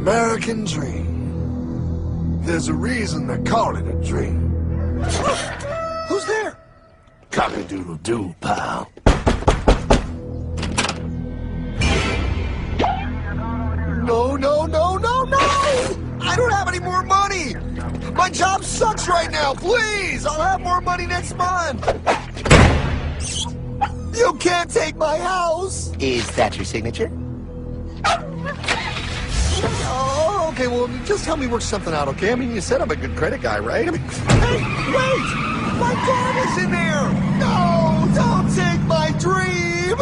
American dream. There's a reason they call it a dream. Who's there? Cock-a-doodle-doo, pal. No, no, no, no, no! I don't have any more money! My job sucks right now, please! I'll have more money next month! You can't take my house! Is that your signature? Oh, okay, well, just help me work something out, okay? I mean, you said I'm a good credit guy, right? I mean, hey, wait! My dog is in there! No, don't take my dream!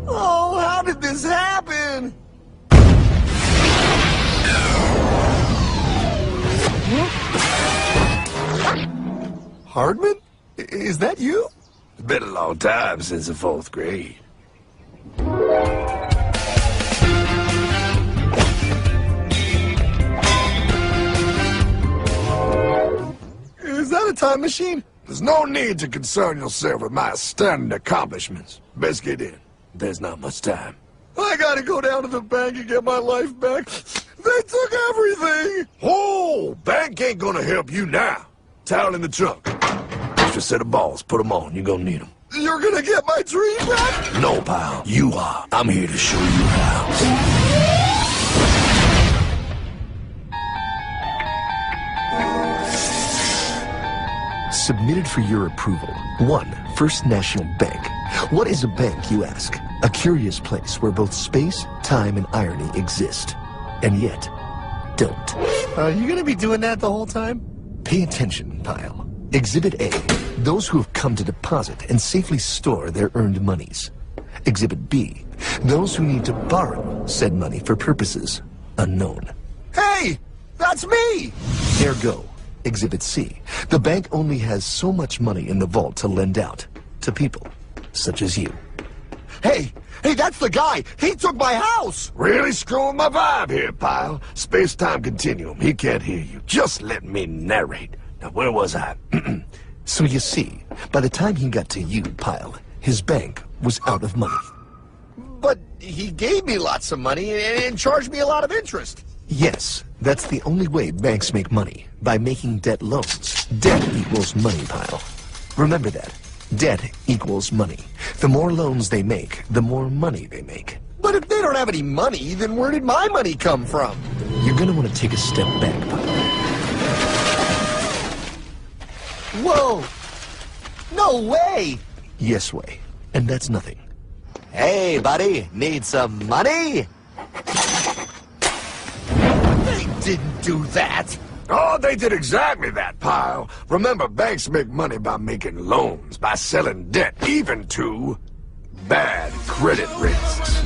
Oh, how did this happen? Hardman? Is that you? It's been a long time since the 4th grade. Is that a time machine? There's no need to concern yourself with my outstanding accomplishments. Best get in. There's not much time. I gotta go down to the bank and get my life back. They took everything! Oh, bank ain't gonna help you now. Towel in the trunk. Extra set of balls. Put them on. You're gonna need them. You're gonna get my dream back? No, pal. You are. I'm here to show you how. Submitted for your approval. 1. First National Bank. What is a bank, you ask? A curious place where both space, time, and irony exist. And yet, don't. Are you gonna be doing that the whole time? Pay attention, pile. Exhibit A. Those who have come to deposit and safely store their earned monies. Exhibit B. Those who need to borrow said money for purposes unknown. Hey! That's me! Ergo. Exhibit C. The bank only has so much money in the vault to lend out to people such as you. Hey, that's the guy! He took my house! Really screwing my vibe here, pal. Space-time continuum. He can't hear you. Just let me narrate. Now, where was I? So you see, by the time he got to you, pile, his bank was out of money. But he gave me lots of money and charged me a lot of interest. Yes, that's the only way banks make money, by making debt loans. Debt equals money, pile. Remember that. Debt equals money. The more loans they make, the more money they make. But if they don't have any money, then where did my money come from? You're gonna want to take a step back, pile. Whoa! No way! Yes way. And that's nothing. Hey, buddy, need some money? They didn't do that! Oh, they did exactly that, pal. Remember, banks make money by making loans, by selling debt, even to bad credit risks.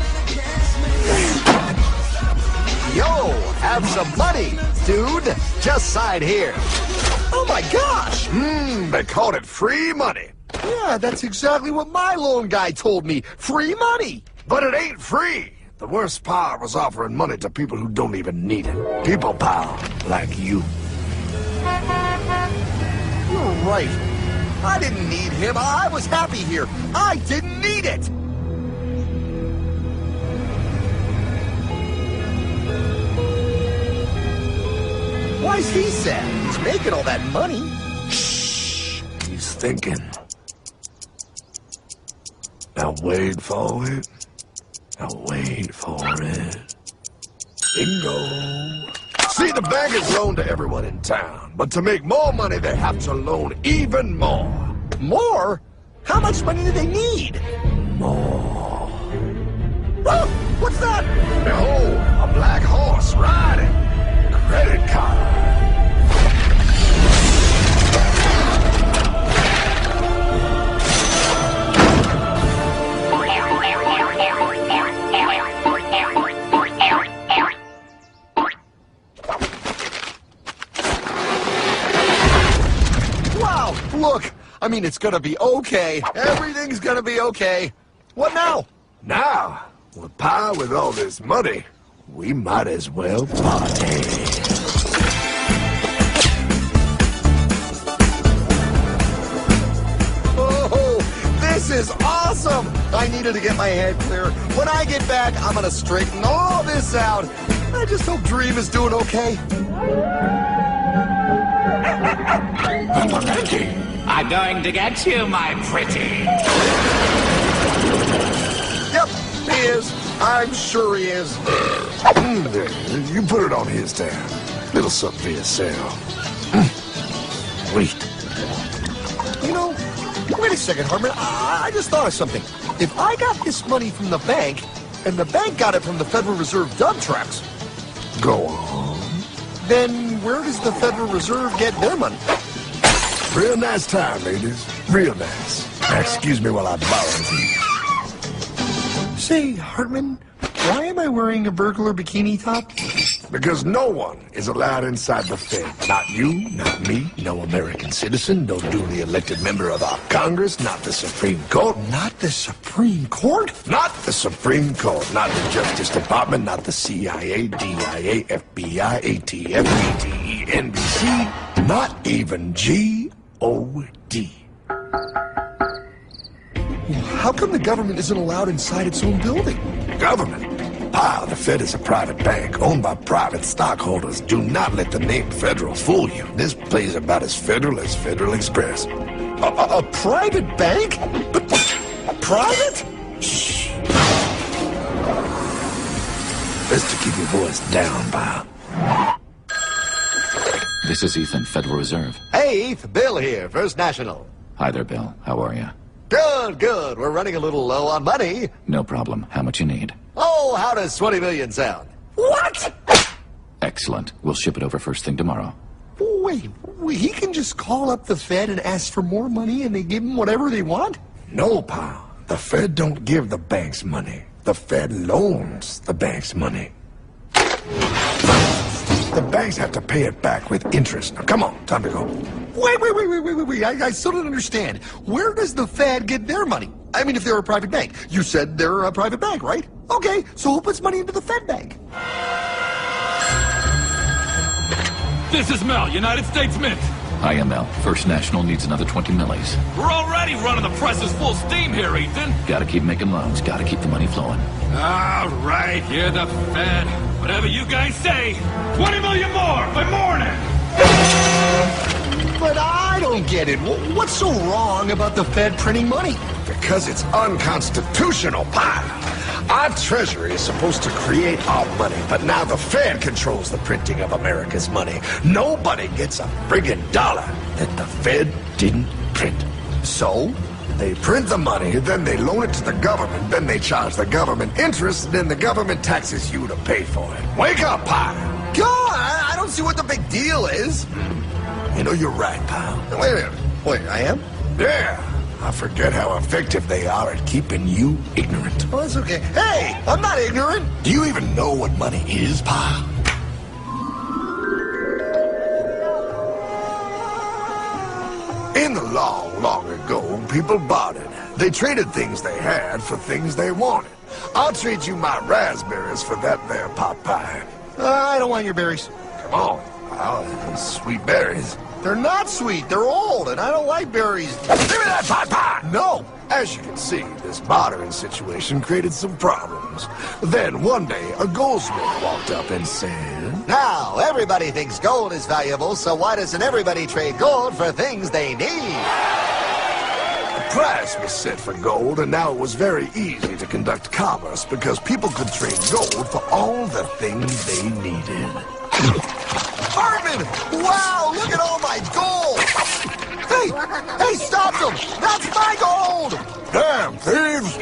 Yo, have some money, dude. Just sign here. Oh my gosh! They called it free money. Yeah, that's exactly what my loan guy told me. Free money! But it ain't free. The worst part was offering money to people who don't even need it. People, pal, like you. You're right. I didn't need him. I was happy here. I didn't need it! Why's he sad? He's making all that money. Shh. He's thinking. Now wait for it. Now wait for it. Bingo. See, the bank is loaned to everyone in town, but to make more money, they have to loan even more. More? How much money do they need? More. Oh, what's that? Behold, a black horse riding. Credit card. Wow, look. I mean, it's gonna be okay. Everything's gonna be okay. What now? Now, with power with all this money, we might as well party. Oh, this is awesome! awesome! I needed to get my head clear. When I get back, I'm gonna straighten all this out. I just hope Dream is doing okay. I'm going to get you, my pretty. Yep, he is. I'm sure he is. You put it on his tab. Little something for yourself. Wait. You know, wait a second, Hartman. I just thought of something. If I got this money from the bank, and the bank got it from the Federal Reserve dump trucks, Go on. then where does the Federal Reserve get their money? Real nice time, ladies. Real nice. Now, excuse me while I borrow these. Say, Hartman, why am I wearing a burglar bikini top? Because no one is allowed inside the Fed. Not you, not me, no American citizen, no duly elected member of our Congress, not the Supreme Court. Not the Supreme Court? Not the Supreme Court, not the Justice Department, not the CIA, DIA, FBI, ATF, BTE, NBC, not even G.O.D. How come the government isn't allowed inside its own building? Government? The Fed is a private bank owned by private stockholders. Do not let the name Federal fool you. This place is about as Federal as Federal Express. A private bank? Private? Shh. Best to keep your voice down, pal. This is Ethan, Federal Reserve. Hey, Eth, Bill here, First National. Hi there, Bill. How are you? Good, good. We're running a little low on money. No problem. How much you need? Oh, how does 20 million sound? What? Excellent. We'll ship it over first thing tomorrow. Wait, he can just call up the Fed and ask for more money and they give him whatever they want? No, pal. The Fed don't give the banks money. The Fed loans the banks money. The banks have to pay it back with interest. Now, come on. Time to go. Wait. I still don't understand. Where does the Fed get their money? I mean, if they're a private bank. You said they're a private bank, right? Okay, so who puts money into the Fed bank? This is Mel, United States Mint. Hi, ML. First National needs another 20 millis. We're already running the presses full steam here, Ethan. Gotta keep making loans. Gotta keep the money flowing. All right, you're the Fed. Whatever you guys say. 20 million more by morning. But I don't get it. What's so wrong about the Fed printing money? Because it's unconstitutional, pal. Our Treasury is supposed to create our money, but now the Fed controls the printing of America's money. Nobody gets a friggin' dollar that the Fed didn't print. So? They print the money, then they loan it to the government, then they charge the government interest, then the government taxes you to pay for it. Wake up, pal! God, I don't see what the big deal is. You know, you're right, pal. Wait a minute. Wait, I am? Yeah. I forget how effective they are at keeping you ignorant. Oh, that's okay. Hey, I'm not ignorant. Do you even know what money is, pal? In the long, long ago, people bartered. They traded things they had for things they wanted. I'll trade you my raspberries for that there pot pie. I don't want your berries. Come on, pal. Sweet berries. They're not sweet. They're old, and I don't like berries. Give me that pot pie! No. As you can see, this bartering situation created some problems. Then one day, a goldsmith walked up and said, Now, everybody thinks gold is valuable, so why doesn't everybody trade gold for things they need? a price was set for gold, and now it was very easy to conduct commerce because people could trade gold for all the things they needed. Hartman! Wow, look at all my gold! Hey, stop them! That's my gold! Damn thieves!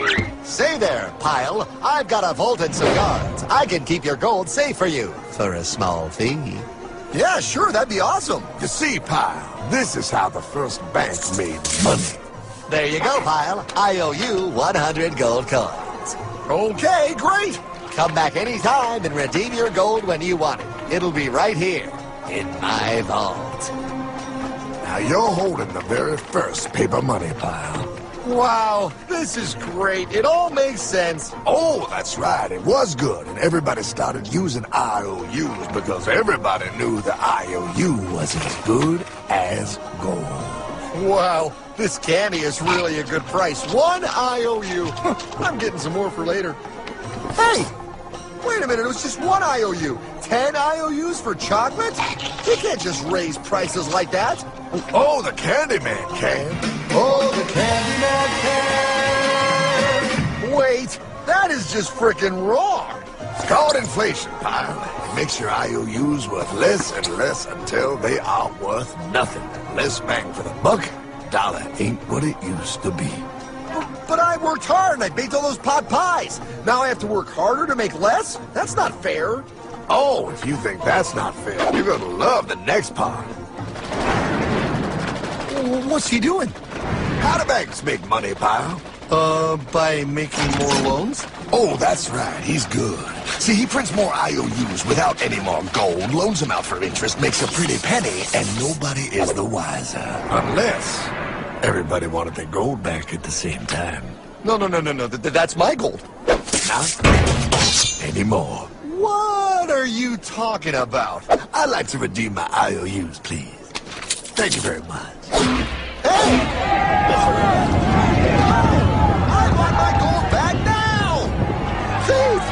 Say there, Pile. I've got a vault and some guards. I can keep your gold safe for you for a small fee. Yeah, sure, that'd be awesome. You see, pal, this is how the first bank made money. There you go, Pile. I owe you 100 gold coins. Okay, great. Come back anytime and redeem your gold when you want it. It'll be right here in my vault. Now you're holding the very first paper money, pal. Wow, this is great. It all makes sense. Oh, that's right. It was good, and everybody started using IOUs because everybody knew the IOU was as good as gold. Wow, this candy is really a good price. 1 IOU. I'm getting some more for later. Hey! Wait a minute, it was just 1 IOU. 10 IOUs for chocolate? You can't just raise prices like that. Oh, the Candyman can. Oh, the Candyman can. Wait, that is just frickin' wrong. It's called inflation, pal. It makes your IOUs worth less and less until they are worth nothing. Less bang for the buck. Dollar ain't what it used to be. But I worked hard and I baked all those pot pies. Now I have to work harder to make less? That's not fair. Oh, if you think that's not fair, you're gonna love the next part. What's he doing? How do banks make money, pal? By making more loans? Oh, that's right. He's good. See, he prints more IOUs without any more gold, loans them out for interest, makes a pretty penny, and nobody is the wiser. Unless everybody wanted their gold back at the same time. No. That's my gold. Not anymore. What are you talking about? I'd like to redeem my IOUs, please. Thank you very much. Hey! I want my gold back now! Thief!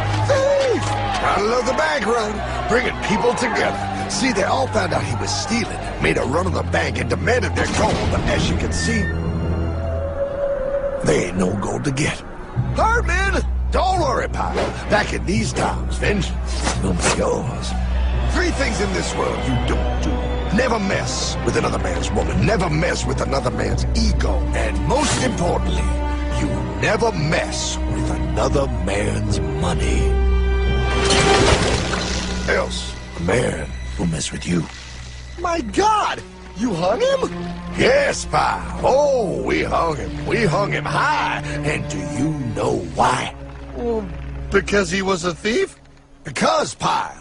I love the bank run, bringing people together. See, they all found out he was stealing, made a run on the bank, and demanded their gold. But as you can see, there ain't no gold to get. Hardman, don't worry, pal. Back in these times, vengeance will be yours. 3 things in this world you don't do. Never mess with another man's woman. Never mess with another man's ego. And most importantly, you never mess with another man's money. Else, a man will mess with you. My God! You hung him? Yes, pal. Oh, we hung him. We hung him high. And do you know why? Well, because he was a thief? Because, pal,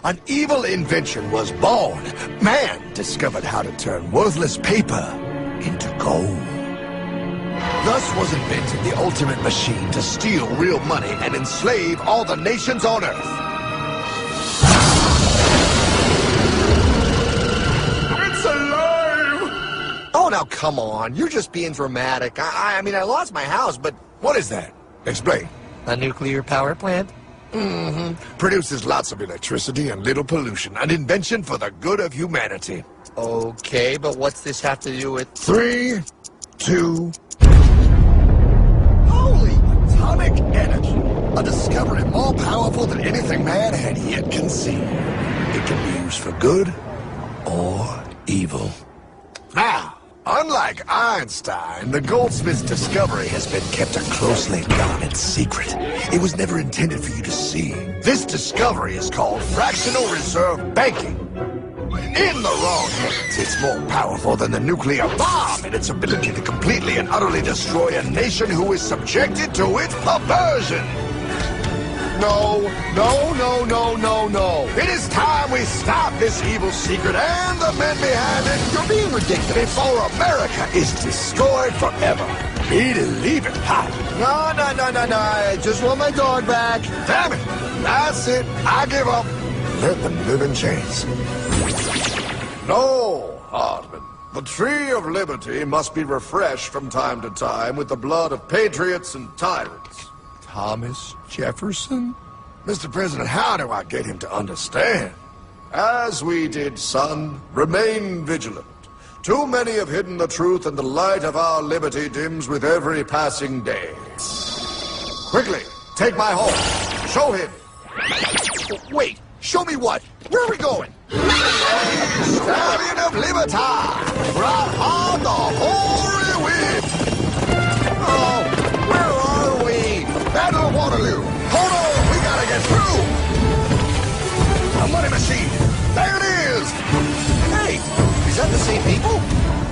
an evil invention was born. Man discovered how to turn worthless paper into gold. Thus was invented the ultimate machine to steal real money and enslave all the nations on Earth. It's alive! Oh, now come on. You're just being dramatic. I mean, I lost my house, but... What is that? Explain. A nuclear power plant? Produces lots of electricity and little pollution. An invention for the good of humanity. Okay, but what's this have to do with... 3, 2... Holy! Atomic energy. A discovery more powerful than anything man had yet conceived. It can be used for good or evil. Now, unlike Einstein, the goldsmith's discovery has been kept a closely guarded secret. It was never intended for you to see. This discovery is called fractional reserve banking. In the wrong hands, it's more powerful than the nuclear bomb in its ability to completely and utterly destroy a nation who is subjected to its perversion. No. It is time we stop this evil secret and the men behind it. You're being ridiculous. Before America is destroyed forever. Believe it, Pop. No. I just want my dog back. Damn it. That's it. I give up. Let them live in chains. No, Hardman. The tree of liberty must be refreshed from time to time with the blood of patriots and tyrants. Thomas Jefferson? Mr. President, how do I get him to understand? As we did, son, remain vigilant. Too many have hidden the truth, and the light of our liberty dims with every passing day. Quickly, take my horse. Show him. Wait, show me what? Where are we going? Stallion of Liberty! Right on the hoary wind! Oh, where are we? Battle of Waterloo! Hold on, we gotta get through! A money machine! There it is! Hey, is that the same people?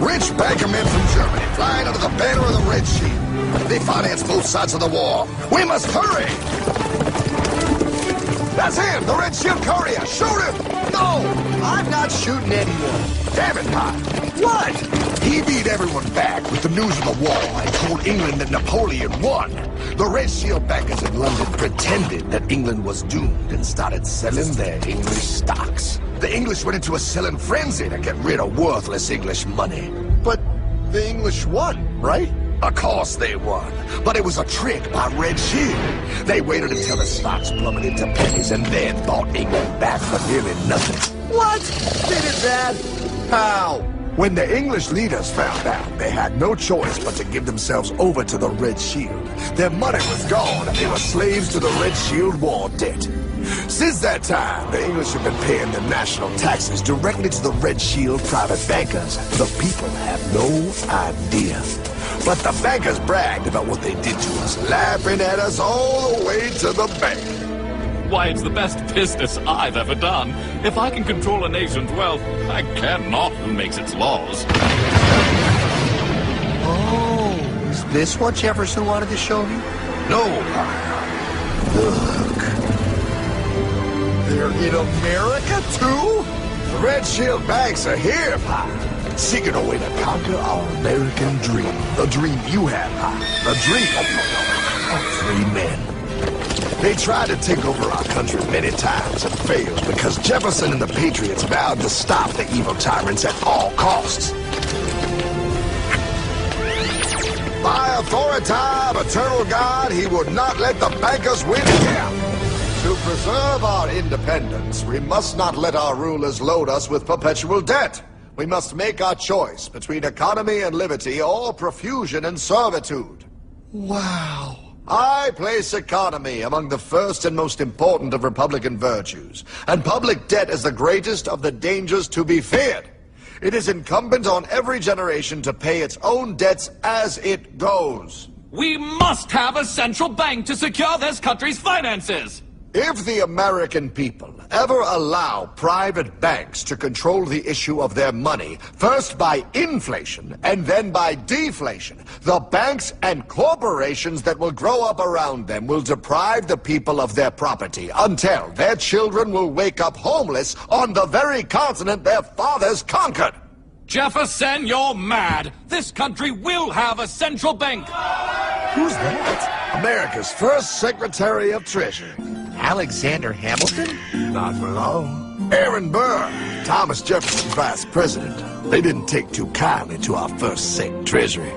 Rich banker men from Germany, flying under the banner of the Red Shield. They finance both sides of the war. We must hurry! That's him, the Red Shield courier! Shoot him! No, I'm not shooting anyone. Damn it, Pop! What? He beat everyone back with the news of the war and told England that Napoleon won. The Red Shield bankers in London pretended that England was doomed and started selling their English stocks. The English went into a selling frenzy to get rid of worthless English money. But the English won, right? Of course they won, but it was a trick by Red Shield. They waited until the stocks plummeted to pennies and then bought England back for nearly nothing. What? They did that? How? When the English leaders found out, they had no choice but to give themselves over to the Red Shield. Their money was gone, and they were slaves to the Red Shield war debt. Since that time, the English have been paying their national taxes directly to the Red Shield private bankers. The people have no idea. But the bankers bragged about what they did to us, laughing at us all the way to the bank. Why, it's the best business I've ever done. If I can control a nation's wealth, I care not who makes its laws. Oh, is this what Jefferson wanted to show me? No, look. They're in America, too? The Red Shield banks are here, Pop. Seeking a way to conquer our American dream. The dream you have, Pop. The dream of free men. They tried to take over our country many times and failed because Jefferson and the Patriots vowed to stop the evil tyrants at all costs. By authority of eternal God, he would not let the bankers win again. To preserve our independence, we must not let our rulers load us with perpetual debt. We must make our choice between economy and liberty or profusion and servitude. Wow. I place economy among the first and most important of Republican virtues, and public debt is the greatest of the dangers to be feared. It is incumbent on every generation to pay its own debts as it goes. We must have a central bank to secure this country's finances. If the American people ever allow private banks to control the issue of their money, first by inflation and then by deflation, the banks and corporations that will grow up around them will deprive the people of their property until their children will wake up homeless on the very continent their fathers conquered. Jefferson, you're mad. This country will have a central bank. Who's that? America's first Secretary of Treasury. Alexander Hamilton? Not for long. Aaron Burr, Thomas Jefferson's vice president. They didn't take too kindly to our first Sec Treasury.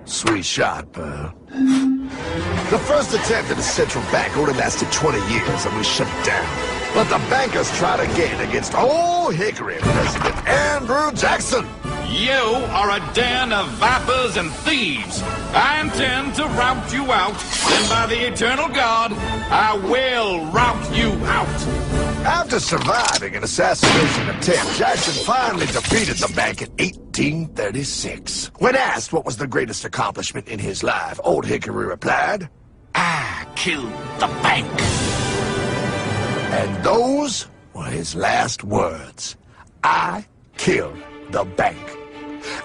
Sweet shot, Burr. The first attempt at a central bank only lasted 20 years and we shut it down. But the bankers tried again against Old Hickory President Andrew Jackson. You are a den of vipers and thieves. I intend to rout you out, and by the eternal God, I will rout you out. After surviving an assassination attempt, Jackson finally defeated the bank in 1836. When asked what was the greatest accomplishment in his life, Old Hickory replied, I killed the bank. And those were his last words. I killed the bank.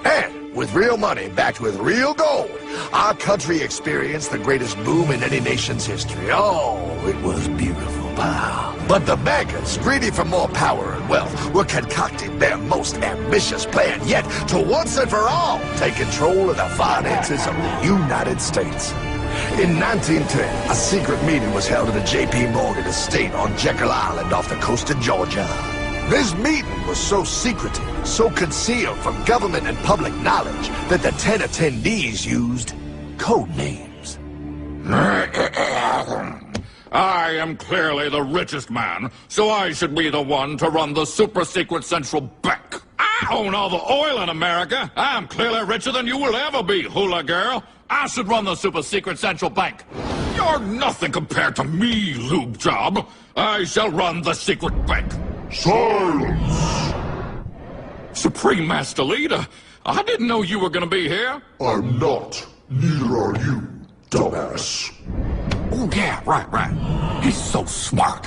And with real money backed with real gold, our country experienced the greatest boom in any nation's history. Oh, it was beautiful, pal. But the bankers, greedy for more power and wealth, were concocting their most ambitious plan yet to once and for all take control of the finances of the United States. In 1910, a secret meeting was held at a J.P. Morgan estate on Jekyll Island off the coast of Georgia. This meeting was so secretive, so concealed from government and public knowledge, that the 10 attendees used code names. I am clearly the richest man, so I should be the one to run the super-secret central bank. I own all the oil in America. I'm clearly richer than you will ever be, hula girl. I should run the super-secret central bank. You're nothing compared to me, lube job. I shall run the secret bank. Silence! Supreme Master Leader, I didn't know you were gonna be here. I'm not. Neither are you, dumbass. Oh, yeah, right. He's so smart.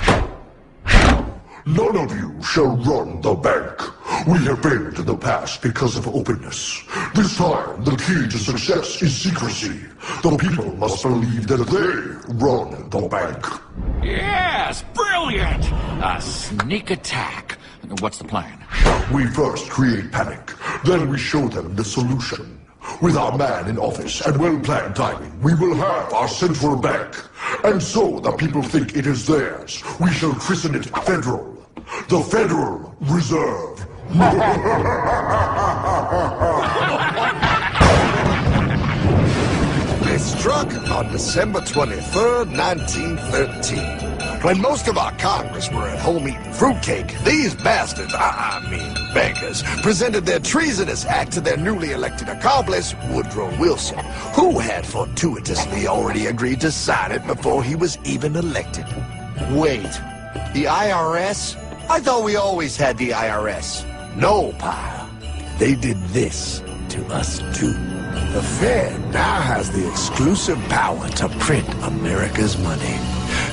None of you shall run the bank. We have failed in the past because of openness. This time, the key to success is secrecy. The people must believe that they run the bank. Yes, brilliant. A sneak attack. What's the plan? We first create panic, then we show them the solution. With our man in office and well-planned timing, we will have our central bank. And so the people think it is theirs. We shall christen it Federal. The Federal Reserve It struck on December 23rd, 1913. When most of our Congress were at home eating fruitcake, these bastards, I mean bankers, presented their treasonous act to their newly elected accomplice, Woodrow Wilson, who had fortuitously already agreed to sign it before he was even elected. Wait, the IRS? I thought we always had the IRS. No, pal. They did this to us too. The Fed now has the exclusive power to print America's money.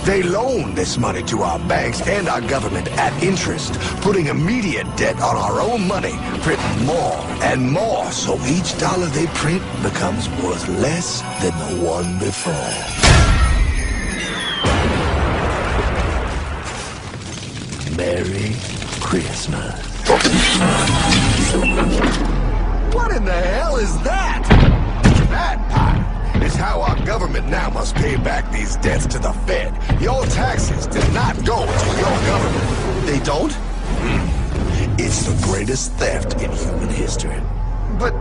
They loan this money to our banks and our government at interest, putting immediate debt on our own money, printing more and more, so each dollar they print becomes worth less than the one before. Merry Christmas. What in the hell is that? That pile is how our government now must pay back these debts to the Fed. Your taxes did not go to your government. They don't? It's the greatest theft in human history. But,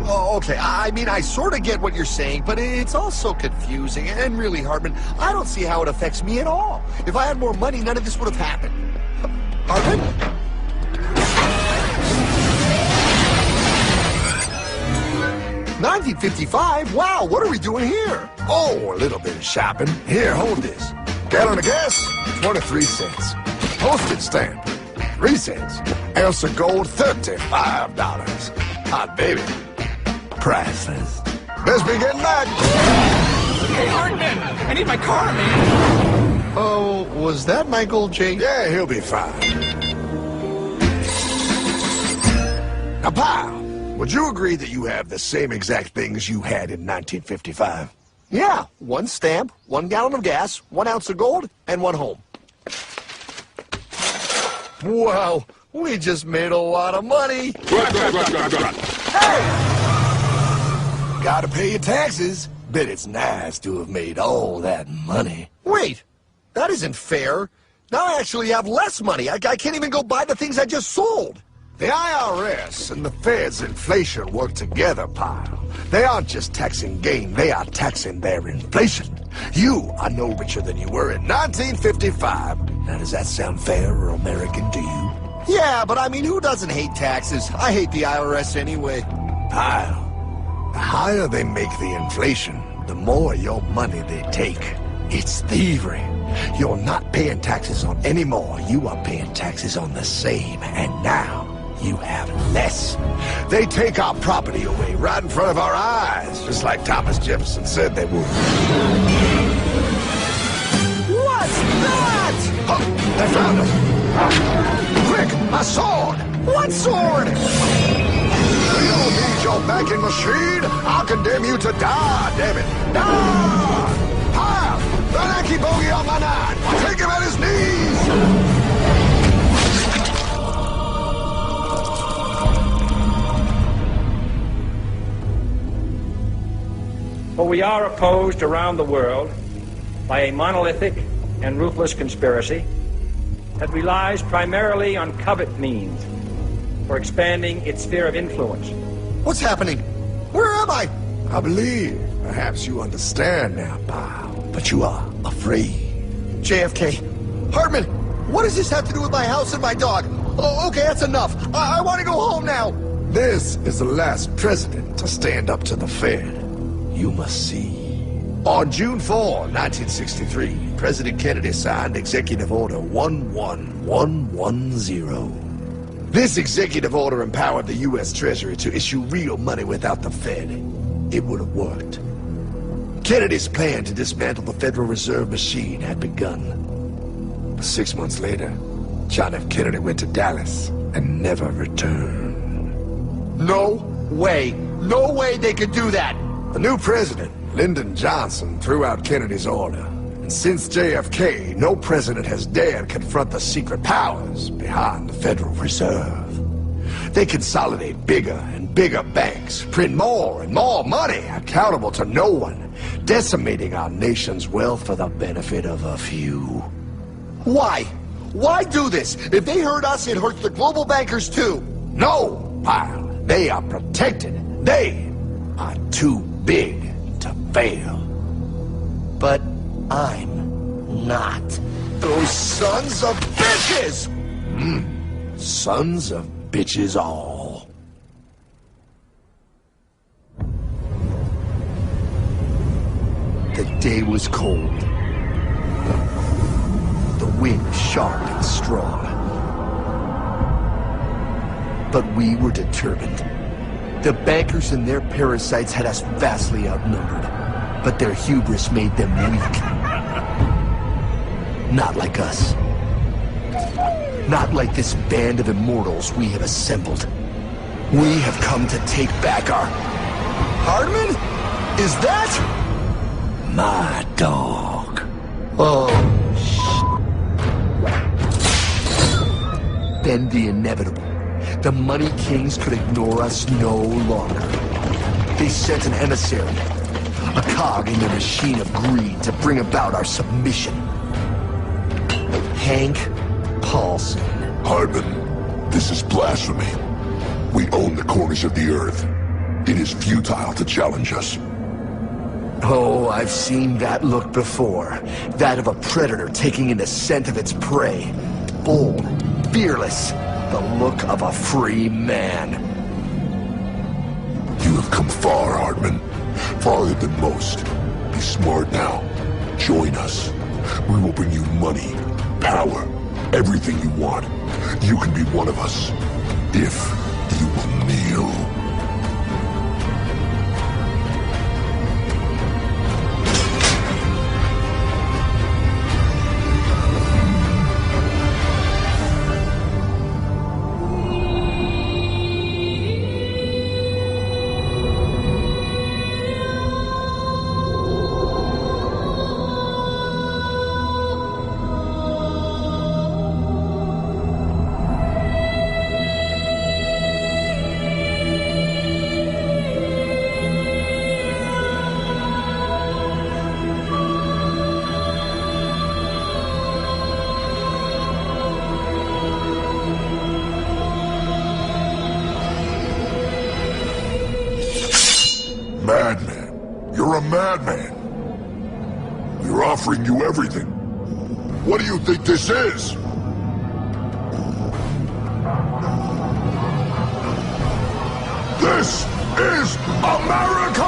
oh, okay, I mean, I sort of get what you're saying, but it's also confusing. And really, Hartman, I don't see how it affects me at all. If I had more money, none of this would have happened. Hartman? 1955? Wow, what are we doing here? Oh, a little bit of shopping. Here, hold this. Gallon of gas, 23 cents. Postage stamp, 3 cents. Ounce of gold, $35. Hot baby. Priceless. Best be getting back. Hey, Hartman! I need my car, man! Oh, was that my gold chain? Yeah, he'll be fine. Now, pal, would you agree that you have the same exact things you had in 1955? Yeah, 1 stamp, 1 gallon of gas, 1 ounce of gold, and 1 home. Wow, we just made a lot of money. Hey! Gotta pay your taxes. Bet it's nice to have made all that money. Wait, that isn't fair. Now I actually have less money. I can't even go buy the things I just sold. The IRS and the Fed's inflation work together, pal. They aren't just taxing gain, they are taxing their inflation. You are no richer than you were in 1955. Now, does that sound fair or American to you? Yeah, but I mean, who doesn't hate taxes? I hate the IRS anyway. Pal, the higher they make the inflation, the more your money they take. It's thievery. You're not paying taxes on any more. You are paying taxes on the same, and now you have less. They take our property away right in front of our eyes, just like Thomas Jefferson said they would. What's that? Oh, they found him. Quick, a sword. What sword? We don't need your banking machine. I'll condemn you to die, damn it. Die! Pile, the Yankee bogey on my 9. Take him at his knees. For we are opposed around the world by a monolithic and ruthless conspiracy that relies primarily on covert means for expanding its sphere of influence. What's happening? Where am I? I believe perhaps you understand now, pal, but you are afraid. JFK. Hartman, what does this have to do with my house and my dog? Oh, okay, that's enough. I want to go home now. This is the last president to stand up to the Fed. You must see. On June 4, 1963, President Kennedy signed Executive Order 11110. This executive order empowered the U.S. Treasury to issue real money without the Fed. It would have worked. Kennedy's plan to dismantle the Federal Reserve machine had begun. But 6 months later, John F. Kennedy went to Dallas and never returned. No way. No way they could do that. The new president, Lyndon Johnson, threw out Kennedy's order. And since JFK, no president has dared confront the secret powers behind the Federal Reserve. They consolidate bigger and bigger banks, print more and more money, accountable to no one, decimating our nation's wealth for the benefit of a few. Why? Why do this? If they hurt us, it hurts the global bankers too. No, pal. They are protected. They are too big to fail. But I'm not. Those sons of bitches! Sons of bitches all. The day was cold. The wind sharp and strong. But we were determined. The bankers and their parasites had us vastly outnumbered, but their hubris made them weak. Not like us. Not like this band of immortals we have assembled. We have come to take back our... Hardman? Is that... My dog. Oh, Then the inevitable. The Money Kings could ignore us no longer. They sent an emissary, a cog in their machine of greed to bring about our submission. Hank Paulson. Hardman, this is blasphemy. We own the corners of the earth. It is futile to challenge us. Oh, I've seen that look before. That of a predator taking in the scent of its prey. Bold, fearless, the look of a free man. You have come far, Hardman. Farther than most. Be smart now. Join us. We will bring you money, power, everything you want. You can be one of us, if you will kneel. Madman. You're a madman. We're offering you everything. What do you think this is? This is America!